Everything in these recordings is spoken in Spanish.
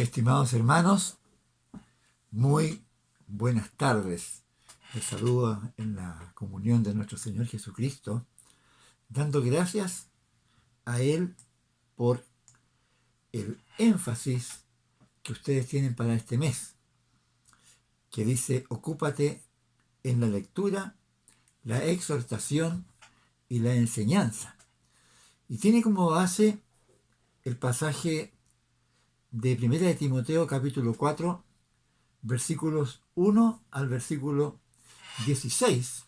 Estimados hermanos, muy buenas tardes. Les saludo en la comunión de nuestro Señor Jesucristo, dando gracias a Él por el énfasis que ustedes tienen para este mes, que dice: ocúpate en la lectura, la exhortación y la enseñanza. Y tiene como base el pasaje de 1 de Timoteo capítulo 4, versículos 1 al versículo 16.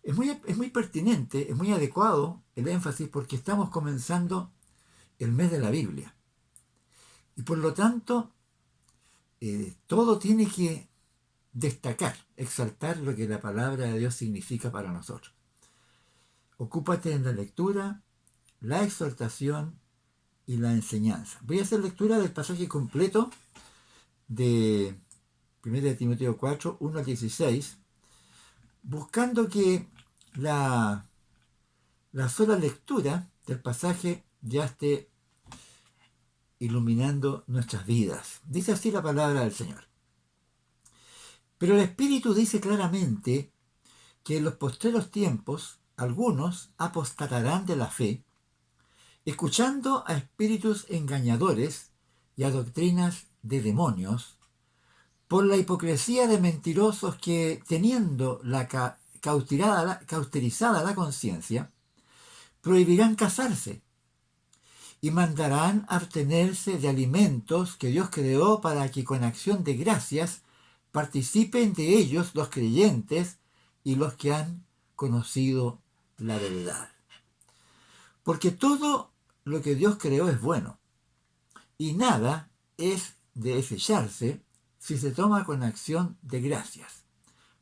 Es muy pertinente, es muy adecuado el énfasis porque estamos comenzando el mes de la Biblia. Y por lo tanto, todo tiene que destacar, exaltar lo que la palabra de Dios significa para nosotros. Ocúpate en la lectura, la exhortación y la enseñanza. Voy a hacer lectura del pasaje completo de 1 de Timoteo 4, 1 al 16, buscando que la sola lectura del pasaje ya esté iluminando nuestras vidas. Dice así la palabra del Señor. Pero el Espíritu dice claramente que en los postreros tiempos algunos apostatarán de la fe, escuchando a espíritus engañadores y a doctrinas de demonios, por la hipocresía de mentirosos que, teniendo cauterizada la conciencia, prohibirán casarse y mandarán abstenerse de alimentos que Dios creó para que con acción de gracias participen de ellos los creyentes y los que han conocido la verdad. Porque todo lo que Dios creó es bueno, y nada es de desecharse si se toma con acción de gracias,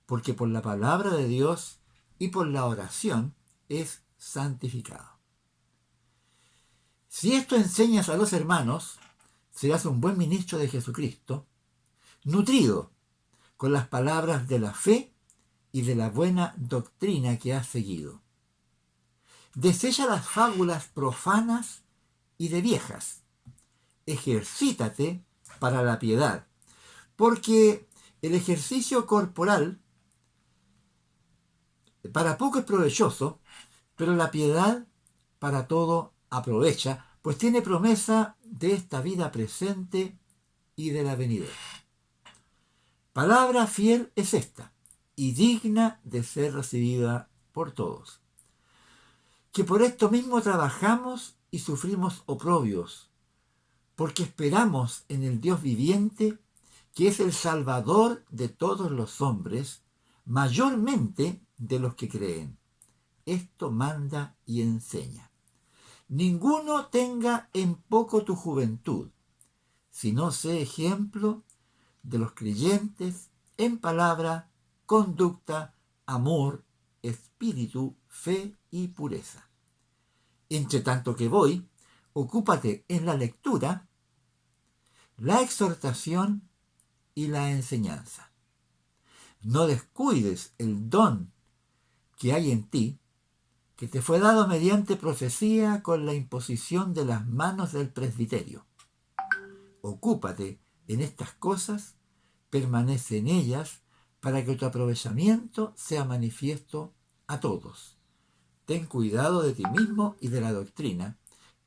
porque por la palabra de Dios y por la oración es santificado. Si esto enseñas a los hermanos, serás un buen ministro de Jesucristo, nutrido con las palabras de la fe y de la buena doctrina que has seguido. Desecha las fábulas profanas y de viejas. Ejercítate para la piedad, porque el ejercicio corporal para poco es provechoso, pero la piedad para todo aprovecha, pues tiene promesa de esta vida presente y de la venidera. Palabra fiel es esta, y digna de ser recibida por todos, que por esto mismo trabajamos y sufrimos oprobios, porque esperamos en el Dios viviente, que es el Salvador de todos los hombres, mayormente de los que creen. Esto manda y enseña. Ninguno tenga en poco tu juventud, sino sé ejemplo de los creyentes en palabra, conducta, amor, espíritu, fe y pureza. Entre tanto que voy, ocúpate en la lectura, la exhortación y la enseñanza. No descuides el don que hay en ti, que te fue dado mediante profecía con la imposición de las manos del presbiterio. Ocúpate en estas cosas, permanece en ellas, para que tu aprovechamiento sea manifiesto a todos. Ten cuidado de ti mismo y de la doctrina,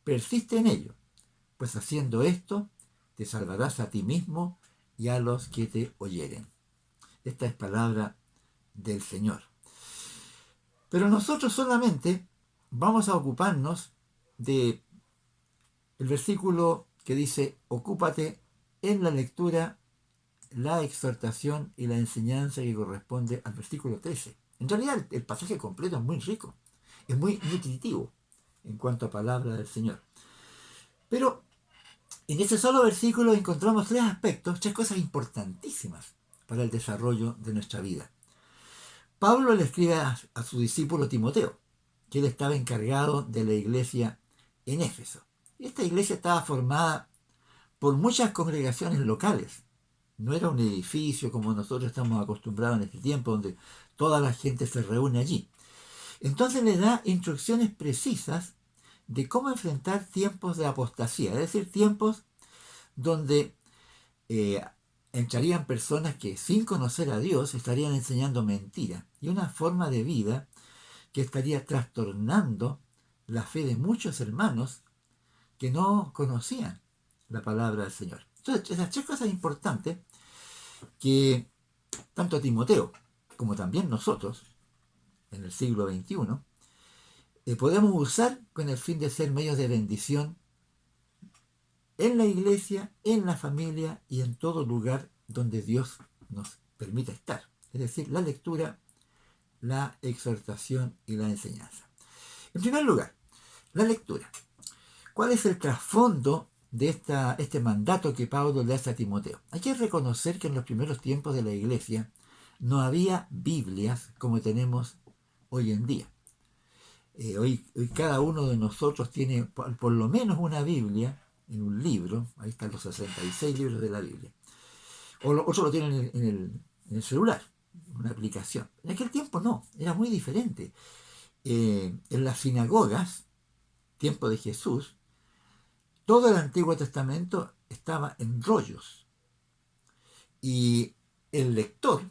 persiste en ello, pues haciendo esto te salvarás a ti mismo y a los que te oyeren. Esta es palabra del Señor. Pero nosotros solamente vamos a ocuparnos de el versículo que dice: ocúpate en la lectura, la exhortación y la enseñanza, que corresponde al versículo 13. En realidad el pasaje completo es muy rico, es muy nutritivo en cuanto a palabra del Señor. Pero en ese solo versículo encontramos tres aspectos, tres cosas importantísimas para el desarrollo de nuestra vida. Pablo le escribe a su discípulo Timoteo, que él estaba encargado de la iglesia en Éfeso. Y esta iglesia estaba formada por muchas congregaciones locales. No era un edificio como nosotros estamos acostumbrados en este tiempo, donde toda la gente se reúne allí. Entonces le da instrucciones precisas de cómo enfrentar tiempos de apostasía, es decir, tiempos donde eh, entrarían personas que sin conocer a Dios estarían enseñando mentira y una forma de vida que estaría trastornando la fe de muchos hermanos que no conocían la palabra del Señor. Entonces, esas tres cosas importantes que tanto Timoteo como también nosotros en el siglo XXI podemos usar con el fin de ser medios de bendición en la iglesia, en la familia y en todo lugar donde Dios nos permita estar. Es decir, la lectura, la exhortación y la enseñanza. En primer lugar, la lectura. ¿Cuál es el trasfondo de este mandato que Pablo le hace a Timoteo? Hay que reconocer que en los primeros tiempos de la iglesia no había Biblias como tenemos hoy en día. Hoy cada uno de nosotros tiene por lo menos una Biblia en un libro. Ahí están los 66 libros de la Biblia. Otro lo tienen en el celular, una aplicación. En aquel tiempo no, era muy diferente. En las sinagogas, tiempo de Jesús, todo el Antiguo Testamento estaba en rollos y el lector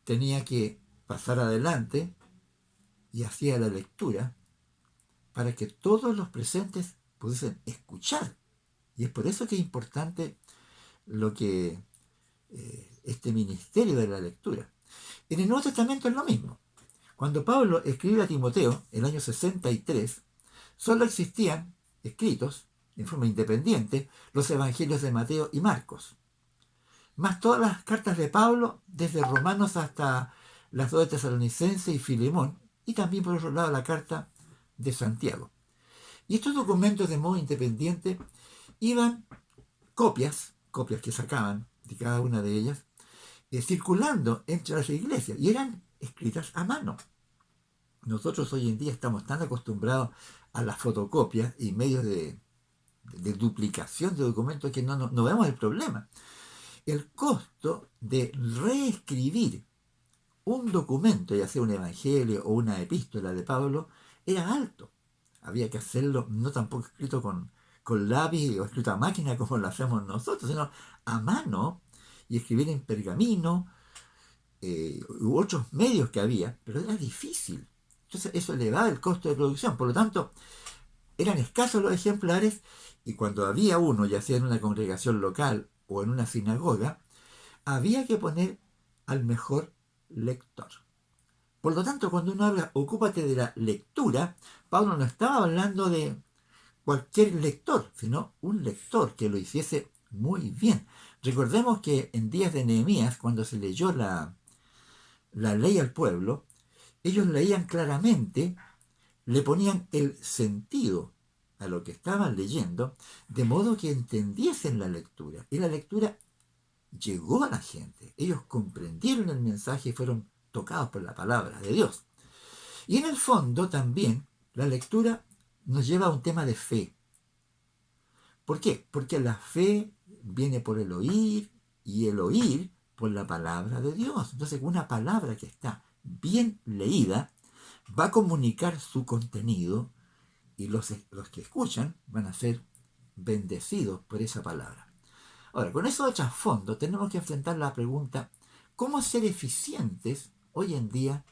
tenía que pasar adelante y hacía la lectura para que todos los presentes pudiesen escuchar. Y es por eso que es importante lo que este ministerio de la lectura. En el Nuevo Testamento es lo mismo. Cuando Pablo escribe a Timoteo, en el año 63, solo existían escritos en forma independiente los evangelios de Mateo y Marcos, más todas las cartas de Pablo, desde Romanos hasta las dos de Tesalonicenses y Filemón, y también por otro lado la carta de Santiago. Y estos documentos de modo independiente iban copias que sacaban de cada una de ellas, circulando entre las iglesias y eran escritas a mano. Nosotros hoy en día estamos tan acostumbrados a las fotocopias y medios de duplicación de documentos que no vemos el problema. El costo de reescribir un documento, ya sea un evangelio o una epístola de Pablo, era alto. Había que hacerlo no tampoco escrito con lápiz o escrito a máquina como lo hacemos nosotros, sino a mano y escribir en pergamino u otros medios que había, pero era difícil. Entonces eso elevaba el costo de producción. Por lo tanto, eran escasos los ejemplares y cuando había uno, ya sea en una congregación local o en una sinagoga, había que poner al mejor lector. Por lo tanto, cuando uno habla, ocúpate de la lectura, Pablo no estaba hablando de cualquier lector, sino un lector que lo hiciese muy bien. Recordemos que en días de Nehemías, cuando se leyó la ley al pueblo, ellos leían claramente, le ponían el sentido a lo que estaban leyendo, de modo que entendiesen la lectura. Y la lectura llegó a la gente. Ellos comprendieron el mensaje y fueron tocados por la palabra de Dios. Y en el fondo también la lectura nos lleva a un tema de fe. ¿Por qué? Porque la fe viene por el oír y el oír por la palabra de Dios. Entonces una palabra que está bien leída va a comunicar su contenido y los que escuchan van a ser bendecidos por esa palabra. Ahora, con eso de trasfondo tenemos que enfrentar la pregunta, ¿cómo ser eficientes hoy en día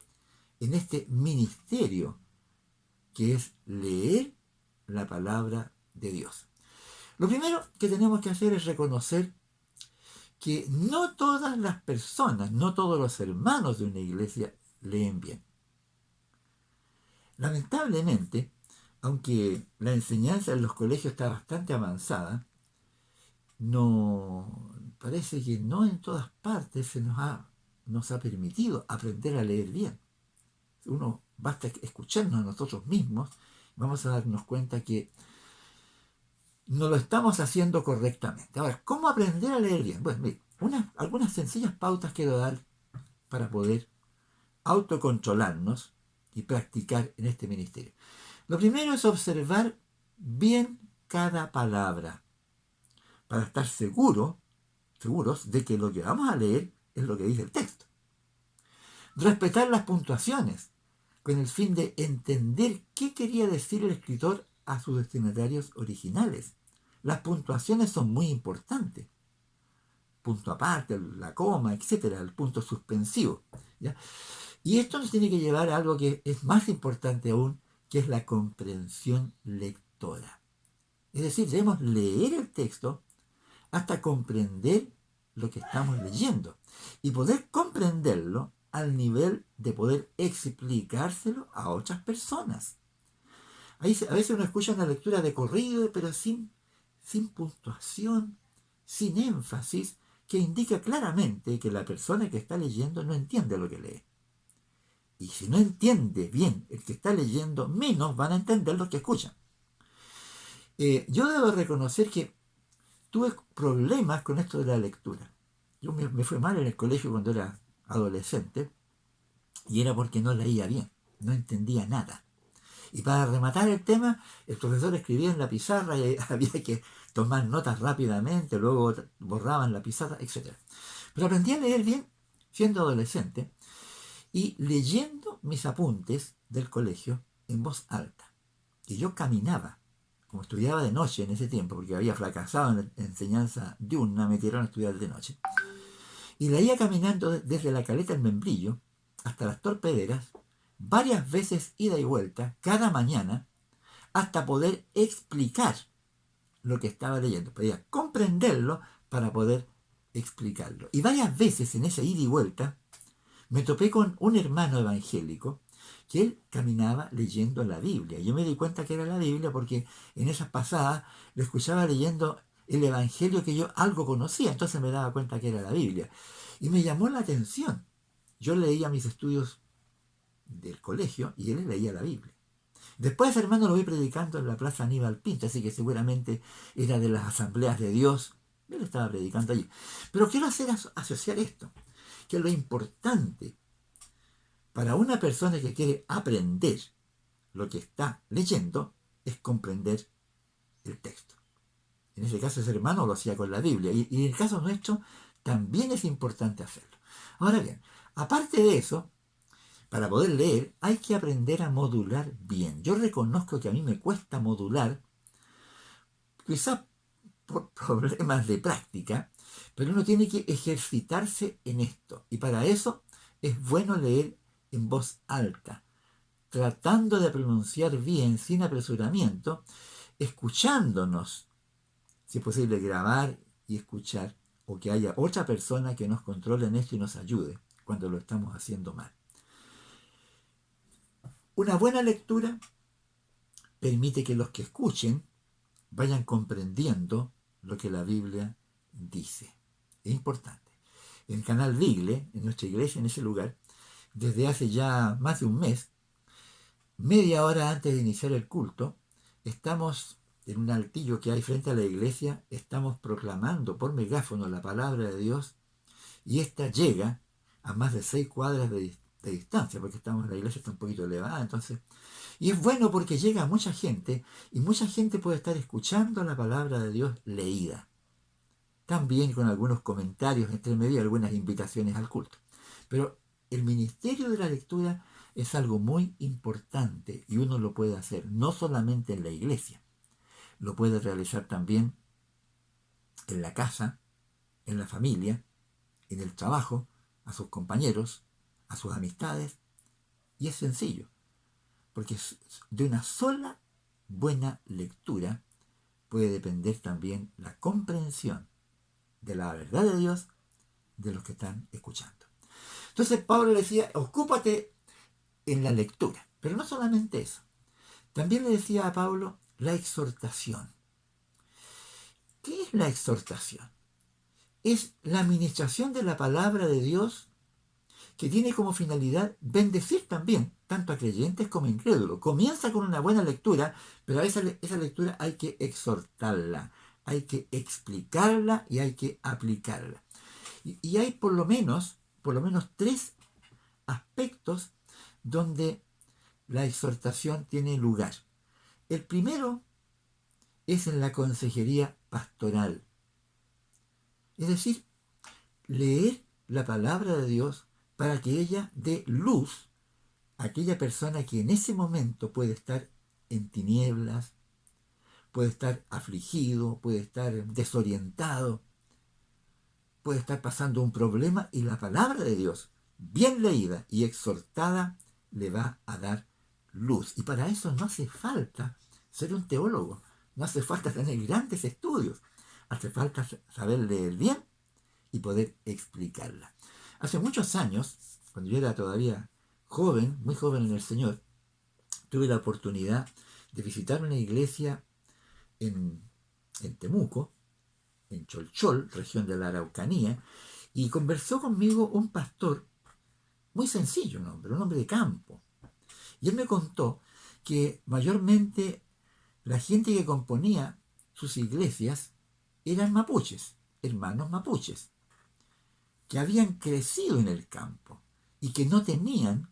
en este ministerio que es leer la palabra de Dios? Lo primero que tenemos que hacer es reconocer que no todas las personas, no todos los hermanos de una iglesia leen bien. Lamentablemente, aunque la enseñanza en los colegios está bastante avanzada, no parece que no en todas partes nos ha permitido aprender a leer bien. Uno basta escucharnos a nosotros mismos, vamos a darnos cuenta que no lo estamos haciendo correctamente. Ahora, ¿cómo aprender a leer bien? Bueno, mire, algunas sencillas pautas quiero dar para poder autocontrolarnos y practicar en este ministerio. Lo primero es observar bien cada palabra para estar seguros de que lo que vamos a leer es lo que dice el texto. Respetar las puntuaciones con el fin de entender qué quería decir el escritor a sus destinatarios originales. las puntuaciones son muy importantes. Punto aparte, la coma, etcétera, el punto suspensivo. ¿Ya? Y esto nos tiene que llevar a algo que es más importante aún, que es la comprensión lectora. Es decir, debemos leer el texto hasta comprender lo que estamos leyendo y poder comprenderlo al nivel de poder explicárselo a otras personas. Ahí a veces uno escucha una lectura de corrido, pero sin puntuación, sin énfasis, que indica claramente que la persona que está leyendo no entiende lo que lee. Y si no entiende bien el que está leyendo, menos van a entender lo que escuchan. Yo debo reconocer que tuve problemas con esto de la lectura. Yo me fue mal en el colegio cuando era adolescente y era porque no leía bien, no entendía nada. Y para rematar el tema, el profesor escribía en la pizarra y había que tomar notas rápidamente, luego borraban la pizarra, etc. Pero aprendí a leer bien siendo adolescente y leyendo mis apuntes del colegio en voz alta. Y yo caminaba, como estudiaba de noche en ese tiempo, porque había fracasado en la enseñanza diurna, me tiraron a estudiar de noche. Y leía caminando desde la caleta del Membrillo hasta las Torpederas, varias veces ida y vuelta, cada mañana, hasta poder explicar lo que estaba leyendo. Podía comprenderlo para poder explicarlo. Y varias veces en esa ida y vuelta me topé con un hermano evangélico que él caminaba leyendo la Biblia. Yo me di cuenta que era la Biblia porque en esas pasadas lo escuchaba leyendo el Evangelio que yo algo conocía, entonces me daba cuenta que era la Biblia. Y me llamó la atención. Yo leía mis estudios del colegio y él leía la Biblia. Después, hermano, lo vi predicando en la Plaza Aníbal Pinto, así que seguramente era de las asambleas de Dios. Él estaba predicando allí. Pero quiero asociar esto, que lo importante para una persona que quiere aprender lo que está leyendo es comprender el texto. En ese caso ese hermano lo hacía con la Biblia y en el caso nuestro también es importante hacerlo. Ahora bien, aparte de eso, para poder leer hay que aprender a modular bien. Yo reconozco que a mí me cuesta modular, quizás por problemas de práctica, pero uno tiene que ejercitarse en esto. Y para eso es bueno leer en voz alta, tratando de pronunciar bien, sin apresuramiento, escuchándonos, si es posible grabar y escuchar, o que haya otra persona que nos controle en esto y nos ayude cuando lo estamos haciendo mal. Una buena lectura permite que los que escuchen vayan comprendiendo lo que la Biblia dice. Es importante. En el canal Bigle, en nuestra iglesia, en ese lugar, desde hace ya más de un mes, media hora antes de iniciar el culto, estamos en un altillo que hay frente a la iglesia, estamos proclamando por megáfono la palabra de Dios y esta llega a más de 6 cuadras de distancia, porque la iglesia está un poquito elevada, entonces. Y es bueno porque llega a mucha gente y mucha gente puede estar escuchando la palabra de Dios leída. También con algunos comentarios entre medio y algunas invitaciones al culto. Pero el ministerio de la lectura es algo muy importante y uno lo puede hacer no solamente en la iglesia, lo puede realizar también en la casa, en la familia, en el trabajo, a sus compañeros, a sus amistades. Y es sencillo, porque de una sola buena lectura puede depender también la comprensión de la verdad de Dios de los que están escuchando. Entonces Pablo le decía, ocúpate en la lectura. Pero no solamente eso. También le decía a Pablo la exhortación. ¿Qué es la exhortación? Es la administración de la palabra de Dios que tiene como finalidad bendecir también, tanto a creyentes como a incrédulos. Comienza con una buena lectura, pero a esa lectura hay que exhortarla, hay que explicarla y hay que aplicarla. Y hay por lo menos 3 aspectos donde la exhortación tiene lugar. El primero es en la consejería pastoral. Es decir, leer la palabra de Dios para que ella dé luz a aquella persona que en ese momento puede estar en tinieblas, puede estar afligido, puede estar desorientado, puede estar pasando un problema y la palabra de Dios, bien leída y exhortada, le va a dar luz. Y para eso no hace falta ser un teólogo, no hace falta tener grandes estudios, hace falta saber leer bien y poder explicarla. Hace muchos años, cuando yo era todavía joven, muy joven en el Señor, tuve la oportunidad de visitar una iglesia en, en Temuco, en Cholchol, región de la Araucanía, y conversó conmigo un pastor muy sencillo, un hombre de campo. Y él me contó que mayormente la gente que componía sus iglesias eran mapuches, hermanos mapuches, que habían crecido en el campo y que no tenían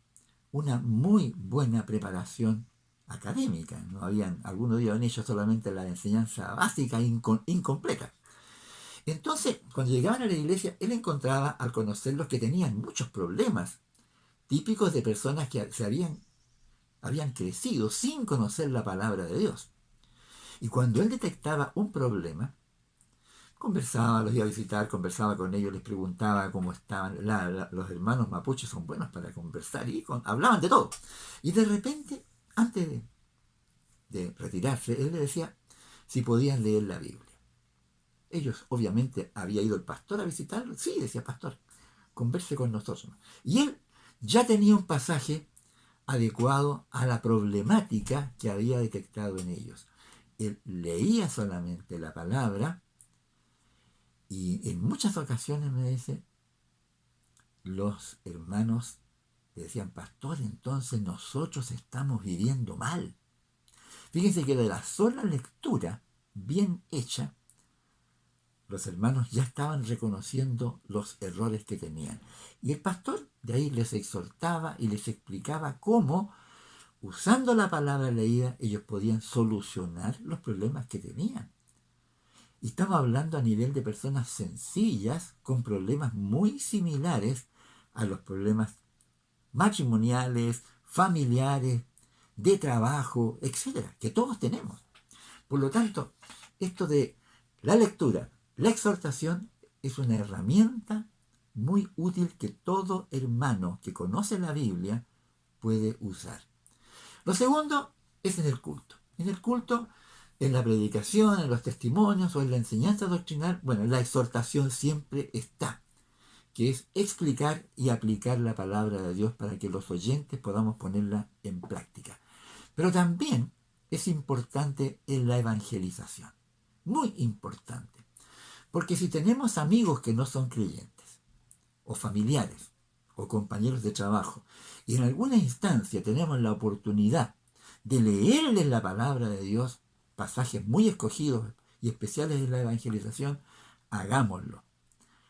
una muy buena preparación académica. No habían, algunos habían hecho solamente la enseñanza básica incompleta. Entonces, cuando llegaban a la iglesia, él encontraba al conocerlos que tenían muchos problemas, típicos de personas que habían crecido sin conocer la palabra de Dios. Y cuando él detectaba un problema, conversaba, los iba a visitar, conversaba con ellos, les preguntaba cómo estaban. Los hermanos mapuches son buenos para conversar y hablaban de todo. Y de repente, antes de retirarse, él le decía si podían leer la Biblia. Ellos, obviamente, había ido el pastor a visitarlo. Sí, decía pastor, converse con nosotros. Y él ya tenía un pasaje adecuado a la problemática que había detectado en ellos. Él leía solamente la palabra y en muchas ocasiones me dice, los hermanos le decían, pastor, entonces nosotros estamos viviendo mal. Fíjense que de la sola lectura bien hecha, los hermanos ya estaban reconociendo los errores que tenían. Y el pastor de ahí les exhortaba y les explicaba cómo, usando la palabra leída, ellos podían solucionar los problemas que tenían. Y estamos hablando a nivel de personas sencillas, con problemas muy similares a los problemas matrimoniales, familiares, de trabajo, etcétera, que todos tenemos. Por lo tanto, esto de la lectura, la exhortación, es una herramienta muy útil que todo hermano que conoce la Biblia puede usar. Lo segundo es en el culto. En el culto, en la predicación, en los testimonios o en la enseñanza doctrinal, bueno, la exhortación siempre está, que es explicar y aplicar la palabra de Dios para que los oyentes podamos ponerla en práctica. Pero también es importante en la evangelización, muy importante, porque si tenemos amigos que no son creyentes, o familiares, o compañeros de trabajo, y en alguna instancia tenemos la oportunidad de leerles la palabra de Dios, pasajes muy escogidos y especiales de la evangelización, hagámoslo.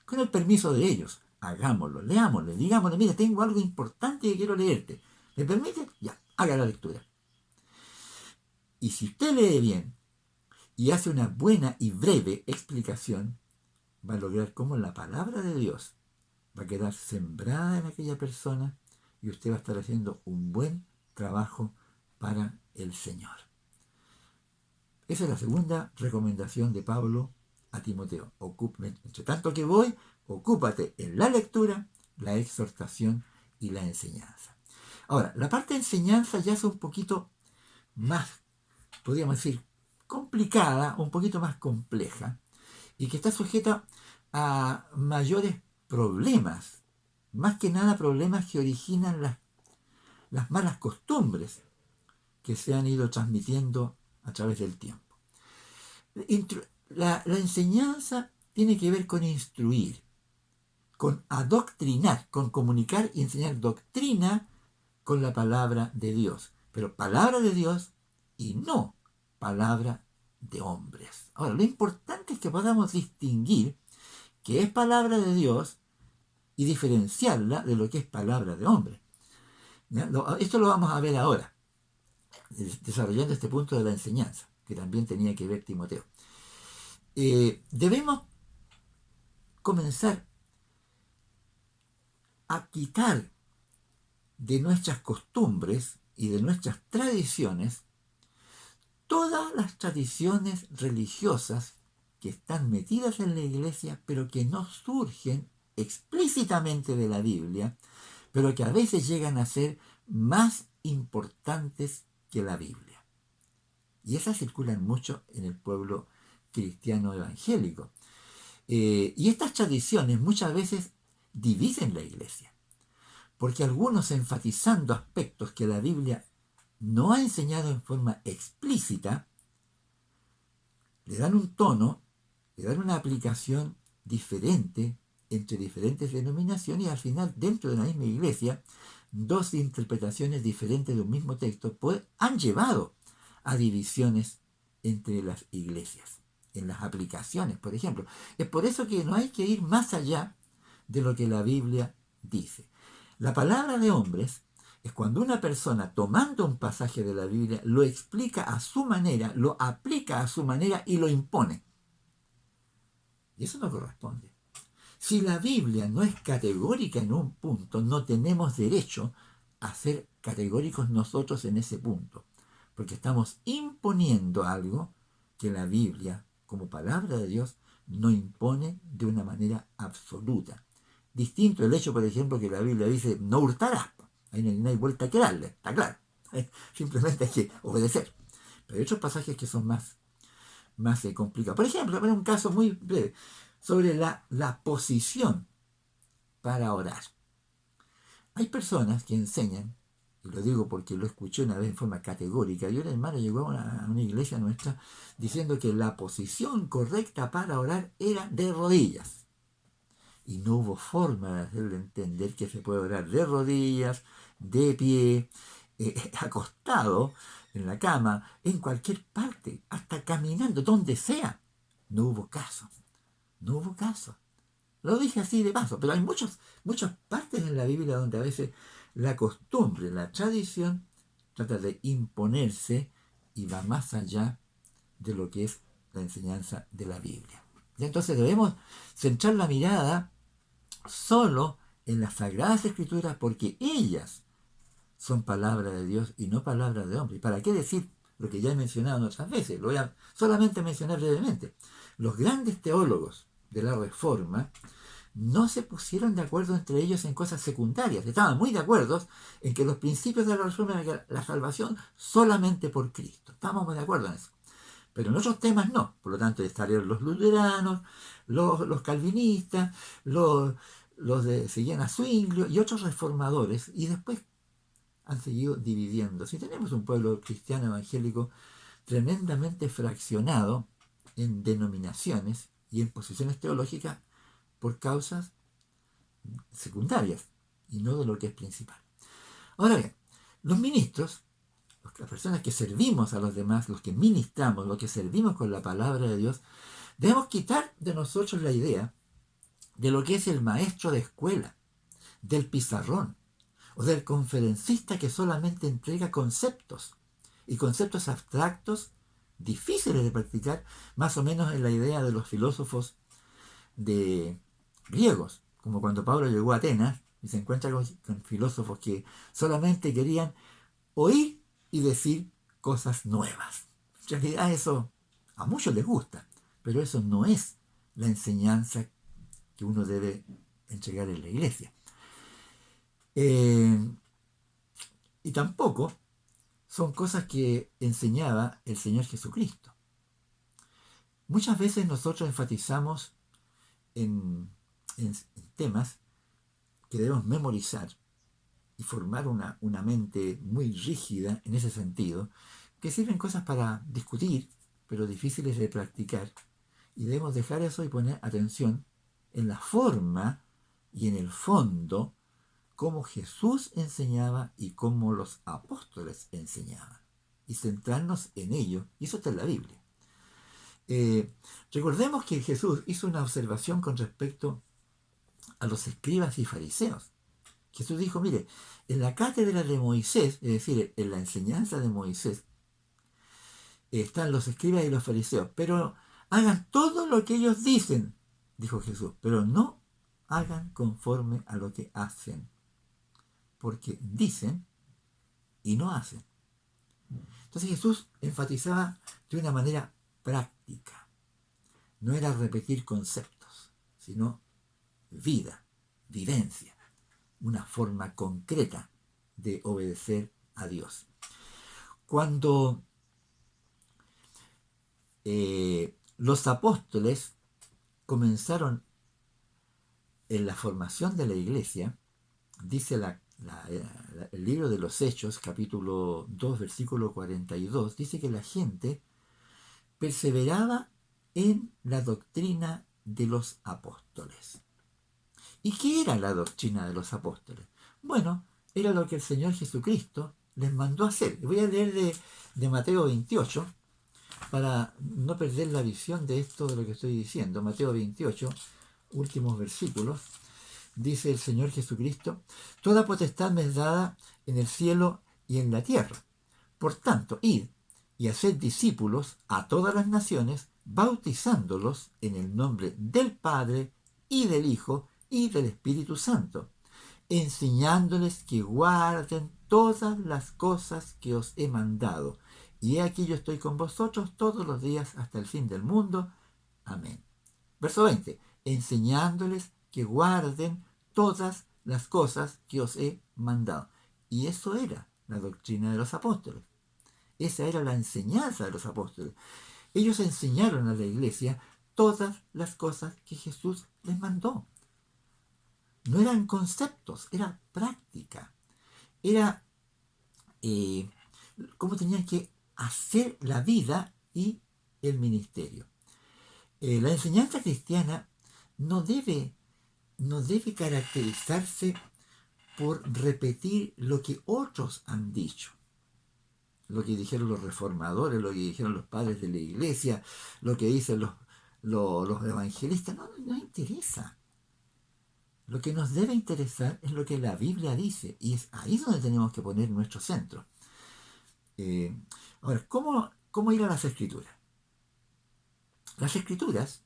Con el permiso de ellos, hagámoslo, leámosle, digámosle, mira, tengo algo importante que quiero leerte. ¿Me permite? Ya, haga la lectura. Y si usted lee bien y hace una buena y breve explicación, va a lograr cómo la palabra de Dios va a quedar sembrada en aquella persona y usted va a estar haciendo un buen trabajo para el Señor. Esa es la segunda recomendación de Pablo a Timoteo. Entre tanto que voy, ocúpate en la lectura, la exhortación y la enseñanza. Ahora, la parte de enseñanza ya es un poquito más, podríamos decir, complicada, un poquito más compleja, y que está sujeta a mayores problemas, más que nada problemas que originan las malas costumbres que se han ido transmitiendo a través del tiempo. La enseñanza tiene que ver con instruir, con adoctrinar, con comunicar y enseñar doctrina con la palabra de Dios. Pero palabra de Dios y no palabra de hombres. Ahora, lo importante es que podamos distinguir qué es palabra de Dios y diferenciarla de lo que es palabra de hombre. Esto lo vamos a ver ahora, desarrollando este punto de la enseñanza, que también tenía que ver Timoteo. Debemos comenzar a quitar de nuestras costumbres y de nuestras tradiciones todas las tradiciones religiosas que están metidas en la iglesia, pero que no surgen explícitamente de la Biblia, pero que a veces llegan a ser más importantes que la Biblia. Y esas circulan mucho en el pueblo cristiano evangélico. Y estas tradiciones muchas veces dividen la iglesia, porque algunos, enfatizando aspectos que la Biblia no ha enseñado en forma explícita, le dan un tono, le dan una aplicación diferente entre diferentes denominaciones, y al final, dentro de la misma iglesia, dos interpretaciones diferentes de un mismo texto han llevado a divisiones entre las iglesias, en las aplicaciones, por ejemplo. Es por eso que no hay que ir más allá de lo que la Biblia dice. La palabra de hombres es cuando una persona, tomando un pasaje de la Biblia, lo explica a su manera, lo aplica a su manera y lo impone. Y eso no corresponde. Si la Biblia no es categórica en un punto, no tenemos derecho a ser categóricos nosotros en ese punto, porque estamos imponiendo algo que la Biblia, como palabra de Dios, no impone de una manera absoluta. Distinto el hecho, por ejemplo, que la Biblia dice no hurtarás. Ahí no hay vuelta que darle, está claro. Simplemente hay que obedecer. Pero hay otros pasajes que son más complicados. Por ejemplo, un caso muy breve sobre la posición para orar. Hay personas que enseñan, y lo digo porque lo escuché una vez en forma categórica, y un hermano llegó a una iglesia nuestra diciendo que la posición correcta para orar era de rodillas. Y no hubo forma de hacerle entender que se puede orar de rodillas, de pie, acostado en la cama, en cualquier parte, hasta caminando, donde sea. No hubo caso, no hubo caso. Lo dije así de paso, pero hay muchas partes en la Biblia donde a veces la costumbre, la tradición, trata de imponerse y va más allá de lo que es la enseñanza de la Biblia. Y entonces debemos centrar la mirada solo en las Sagradas Escrituras, porque ellas son palabra de Dios y no palabra de hombre. ¿Y para qué decir lo que ya he mencionado otras veces? Lo voy a solamente mencionar brevemente. Los grandes teólogos de la Reforma no se pusieron de acuerdo entre ellos en cosas secundarias. Estaban muy de acuerdo en que los principios de la Reforma eran la salvación solamente por Cristo. Estábamos muy de acuerdo en eso. Pero en otros temas no. Por lo tanto, estarían los luteranos, los calvinistas, los de seguían a Zwinglio y otros reformadores, y después han seguido dividiendo. Si tenemos un pueblo cristiano evangélico tremendamente fraccionado en denominaciones y en posiciones teológicas por causas secundarias y no de lo que es principal. Ahora bien, los ministros, las personas que servimos a los demás, los que ministramos, los que servimos con la palabra de Dios, debemos quitar de nosotros la idea de lo que es el maestro de escuela, del pizarrón o del conferencista que solamente entrega conceptos y conceptos abstractos difíciles de practicar, más o menos en la idea de los filósofos de griegos, como cuando Pablo llegó a Atenas y se encuentra con filósofos que solamente querían oír y decir cosas nuevas. En realidad eso a muchos les gusta, pero eso no es la enseñanza que uno debe entregar en la iglesia. Y tampoco son cosas que enseñaba el Señor Jesucristo. Muchas veces nosotros enfatizamos en temas que debemos memorizar y formar una mente muy rígida en ese sentido, que sirven cosas para discutir, pero difíciles de practicar. Y debemos dejar eso y poner atención en la forma y en el fondo, cómo Jesús enseñaba y cómo los apóstoles enseñaban. Y centrarnos en ello. Y eso está en la Biblia. Recordemos que Jesús hizo una observación con respecto a los escribas y fariseos. Jesús dijo, mire, en la cátedra de Moisés, es decir, en la enseñanza de Moisés, están los escribas y los fariseos, pero hagan todo lo que ellos dicen, dijo Jesús, pero no hagan conforme a lo que hacen, porque dicen y no hacen. Entonces Jesús enfatizaba de una manera práctica. No era repetir conceptos, sino vida, vivencia, una forma concreta de obedecer a Dios. Cuando los apóstoles comenzaron en la formación de la iglesia, dice el libro de los Hechos, capítulo 2, versículo 42, dice que la gente perseveraba en la doctrina de los apóstoles. ¿Y qué era la doctrina de los apóstoles? Bueno, era lo que el Señor Jesucristo les mandó a hacer. Voy a leer de Mateo 28 para no perder la visión de esto de lo que estoy diciendo. Mateo 28, últimos versículos. Dice el Señor Jesucristo: toda potestad me es dada en el cielo y en la tierra. Por tanto, id y haced discípulos a todas las naciones, bautizándolos en el nombre del Padre y del Hijo y del Espíritu Santo, enseñándoles que guarden todas las cosas que os he mandado. Y he aquí yo estoy con vosotros todos los días hasta el fin del mundo. Amén. Verso 20. Enseñándoles que guarden todas las cosas que os he mandado. Y eso era la doctrina de los apóstoles. Esa era la enseñanza de los apóstoles. Ellos enseñaron a la iglesia todas las cosas que Jesús les mandó. No eran conceptos, era práctica. Era cómo tenían que hacer la vida y el ministerio. La enseñanza cristiana no debe caracterizarse por repetir lo que otros han dicho, lo que dijeron los reformadores, lo que dijeron los padres de la iglesia, lo que dicen los evangelistas. No interesa. Lo que nos debe interesar es lo que la Biblia dice, y es ahí donde tenemos que poner nuestro centro. Ahora, ¿cómo ir a las Escrituras? Las Escrituras,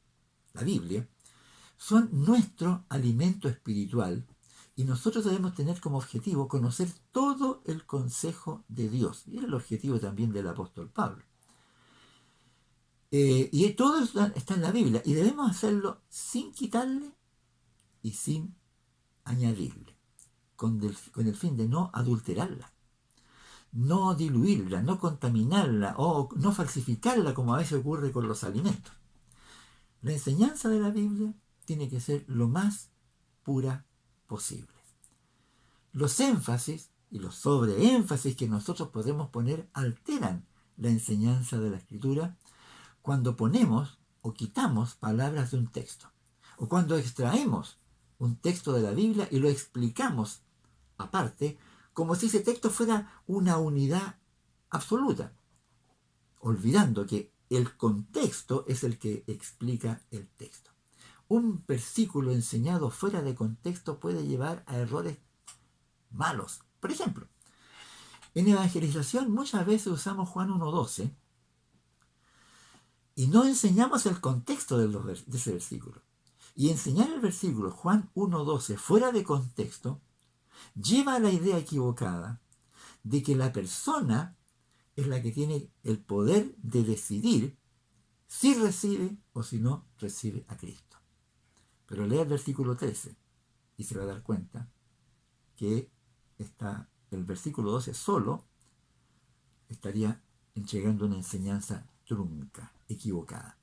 la Biblia, son nuestro alimento espiritual, y nosotros debemos tener como objetivo conocer todo el consejo de Dios. Y era el objetivo también del apóstol Pablo. Y todo está en la Biblia, y debemos hacerlo sin quitarle y sin añadirle, con el fin de no adulterarla, no diluirla, no contaminarla o no falsificarla, como a veces ocurre con los alimentos. La enseñanza de la Biblia tiene que ser lo más pura posible. Los énfasis y los sobreénfasis que nosotros podemos poner alteran la enseñanza de la Escritura cuando ponemos o quitamos palabras de un texto, o cuando extraemos un texto de la Biblia y lo explicamos aparte, como si ese texto fuera una unidad absoluta, olvidando que el contexto es el que explica el texto. Un versículo enseñado fuera de contexto puede llevar a errores malos. Por ejemplo, en evangelización muchas veces usamos Juan 1.12 y no enseñamos el contexto de ese versículo. Y enseñar el versículo Juan 1.12 fuera de contexto lleva a la idea equivocada de que la persona es la que tiene el poder de decidir si recibe o si no recibe a Cristo. Pero lea el versículo 13 y se va a dar cuenta que el versículo 12 solo estaría entregando una enseñanza trunca, equivocada.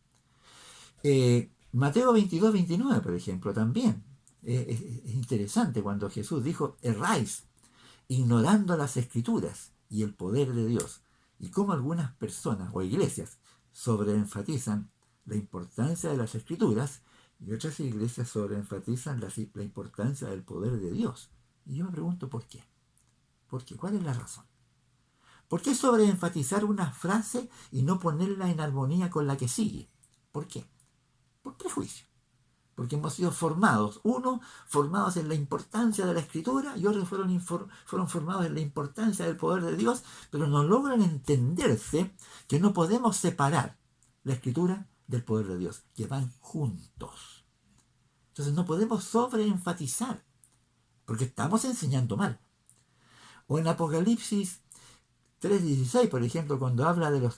Mateo 22-29, por ejemplo, también es interesante cuando Jesús dijo: erráis, ignorando las Escrituras y el poder de Dios, y cómo algunas personas o iglesias sobreenfatizan la importancia de las Escrituras y otras iglesias sobreenfatizan la importancia del poder de Dios. Y yo me pregunto ¿por qué? ¿Por qué? ¿Cuál es la razón? ¿Por qué sobreenfatizar una frase y no ponerla en armonía con la que sigue? ¿Por qué? Por prejuicio. Porque hemos sido formados, unos formados en la importancia de la Escritura y otros fueron formados en la importancia del poder de Dios, pero no logran entenderse que no podemos separar la Escritura del poder de Dios, que van juntos. Entonces no podemos sobreenfatizar, porque estamos enseñando mal. O en Apocalipsis 3:16, por ejemplo, cuando habla de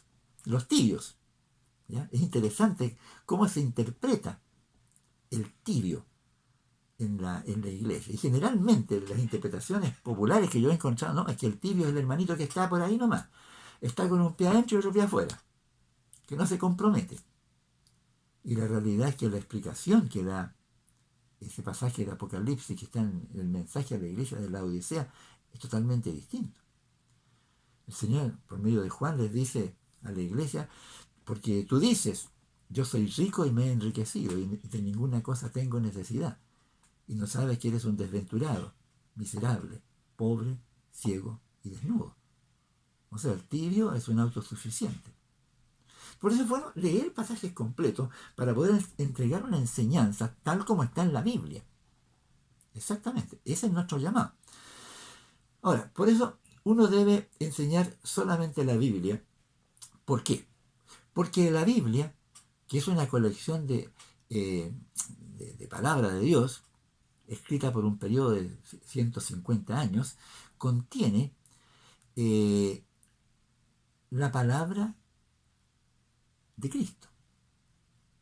los tibios. ¿Ya? Es interesante cómo se interpreta el tibio en la iglesia. Y generalmente las interpretaciones populares que yo he encontrado, no, es que el tibio es el hermanito que está por ahí nomás. Está con un pie adentro y otro pie afuera, que no se compromete. Y la realidad es que la explicación que da ese pasaje del Apocalipsis que está en el mensaje a la iglesia de la Odisea es totalmente distinto. El Señor, por medio de Juan, les dice a la iglesia, porque tú dices, yo soy rico y me he enriquecido y de ninguna cosa tengo necesidad. Y no sabes que eres un desventurado, miserable, pobre, ciego y desnudo. O sea, el tibio es un autosuficiente. Por eso es bueno leer pasajes completos para poder entregar una enseñanza tal como está en la Biblia. Exactamente, ese es nuestro llamado. Ahora, por eso uno debe enseñar solamente la Biblia. ¿Por qué? Porque la Biblia, que es una colección de palabra de Dios, escrita por un periodo de 150 años, contiene eh, la palabra de Cristo,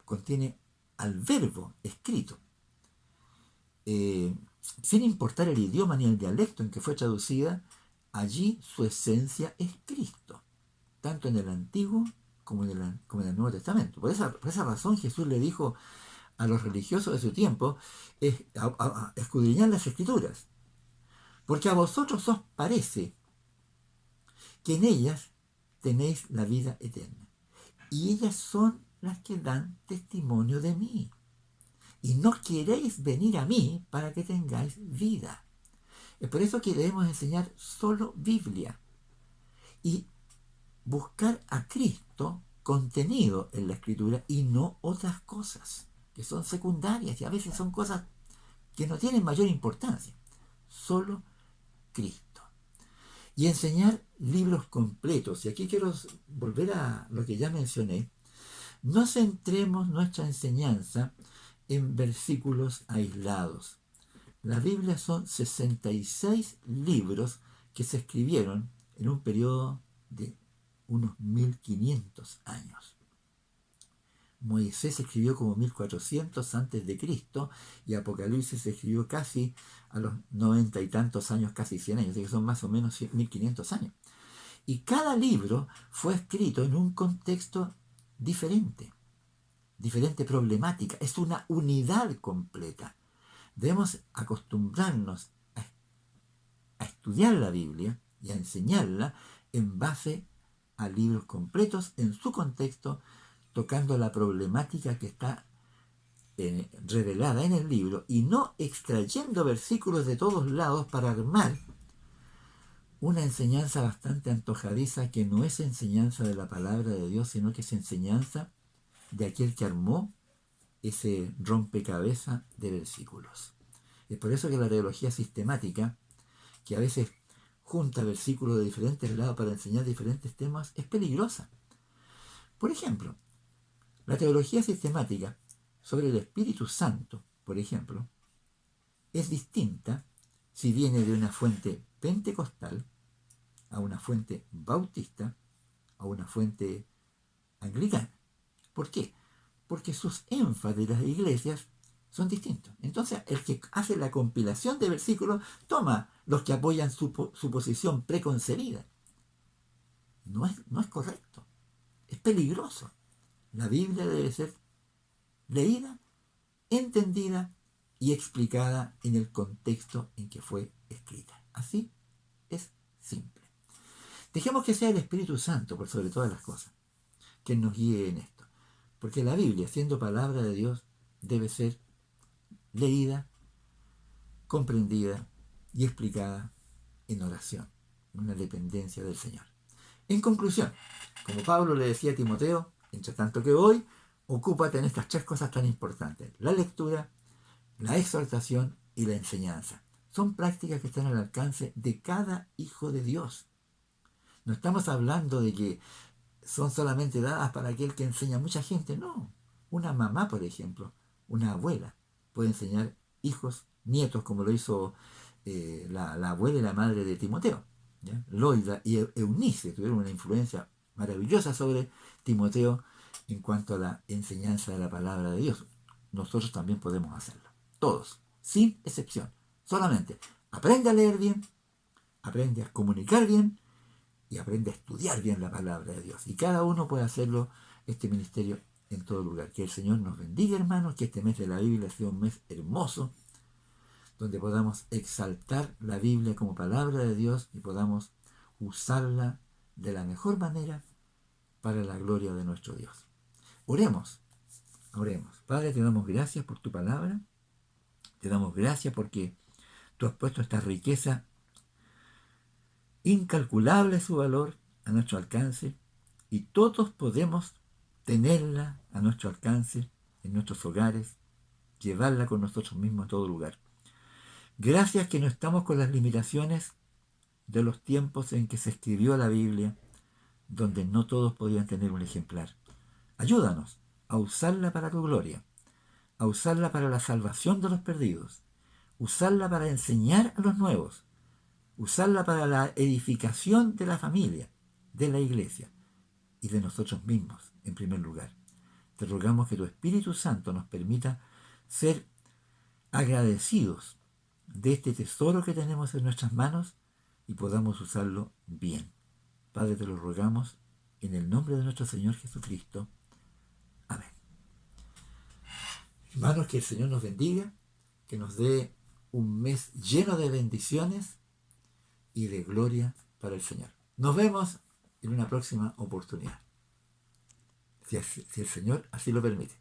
contiene al verbo escrito, eh, sin importar el idioma ni el dialecto en que fue traducida, allí su esencia es Cristo, tanto en el Antiguo como en el Nuevo Testamento. Por esa razón Jesús le dijo a los religiosos de su tiempo, escudriñar las Escrituras, porque a vosotros os parece que en ellas tenéis la vida eterna. Y ellas son las que dan testimonio de mí. Y no queréis venir a mí para que tengáis vida. Es por eso que debemos enseñar solo Biblia y buscar a Cristo contenido en la Escritura y no otras cosas que son secundarias y a veces son cosas que no tienen mayor importancia. Solo Cristo. Y enseñar libros completos. Y aquí quiero volver a lo que ya mencioné. No centremos nuestra enseñanza en versículos aislados. La Biblia son 66 libros que se escribieron en un periodo de unos 1500 años. Moisés escribió como 1400 antes de Cristo y Apocalipsis se escribió casi a los 90 y tantos años, casi 100 años, así que son más o menos 1500 años. Y cada libro fue escrito en un contexto diferente, diferente problemática, es una unidad completa. Debemos acostumbrarnos a estudiar la Biblia y a enseñarla en base a libros completos en su contexto, tocando la problemática que está revelada en el libro y no extrayendo versículos de todos lados para armar una enseñanza bastante antojadiza que no es enseñanza de la palabra de Dios, sino que es enseñanza de aquel que armó ese rompecabezas de versículos. Es por eso que la teología sistemática, que a veces junta versículos de diferentes lados para enseñar diferentes temas, es peligrosa. Por ejemplo, la teología sistemática sobre el Espíritu Santo, por ejemplo, es distinta si viene de una fuente pentecostal a una fuente bautista a una fuente anglicana. ¿Por qué? Porque sus énfasis de las iglesias son distintos. Entonces, el que hace la compilación de versículos toma los que apoyan su posición preconcebida. No es correcto. Es peligroso. La Biblia debe ser leída, entendida y explicada en el contexto en que fue escrita. Así es simple. Dejemos que sea el Espíritu Santo, por sobre todas las cosas, que nos guíe en esto. Porque la Biblia, siendo palabra de Dios, debe ser leída, comprendida y explicada en oración, en una dependencia del Señor. En conclusión, como Pablo le decía a Timoteo, entre tanto que hoy, ocúpate en estas tres cosas tan importantes: la lectura, la exhortación y la enseñanza. Son prácticas que están al alcance de cada hijo de Dios. No estamos hablando de que son solamente dadas para aquel que enseña a mucha gente, no. Una mamá, por ejemplo, una abuela, puede enseñar hijos, nietos, como lo hizo la abuela y la madre de Timoteo. ¿ya? Loida y Eunice tuvieron una influencia maravillosa sobre Timoteo en cuanto a la enseñanza de la palabra de Dios. Nosotros también podemos hacerlo. Todos, sin excepción. Solamente aprende a leer bien, aprende a comunicar bien y aprende a estudiar bien la palabra de Dios. Y cada uno puede hacerlo, este ministerio, en todo lugar. Que el Señor nos bendiga, hermanos, que este mes de la Biblia sea un mes hermoso, donde podamos exaltar la Biblia como palabra de Dios y podamos usarla de la mejor manera para la gloria de nuestro Dios. Oremos, oremos. Padre, te damos gracias por tu palabra, te damos gracias porque tú has puesto esta riqueza incalculable su valor a nuestro alcance y todos podemos tenerla a nuestro alcance en nuestros hogares, llevarla con nosotros mismos a todo lugar. Gracias que no estamos con las limitaciones de los tiempos en que se escribió la Biblia, donde no todos podían tener un ejemplar. Ayúdanos a usarla para tu gloria, a usarla para la salvación de los perdidos, usarla para enseñar a los nuevos, usarla para la edificación de la familia, de la iglesia y de nosotros mismos, en primer lugar. Te rogamos que tu Espíritu Santo nos permita ser agradecidos de este tesoro que tenemos en nuestras manos y podamos usarlo bien. Padre, te lo rogamos en el nombre de nuestro Señor Jesucristo. Amén. Hermanos, que el Señor nos bendiga, que nos dé un mes lleno de bendiciones y de gloria para el Señor. Nos vemos en una próxima oportunidad, si el Señor así lo permite.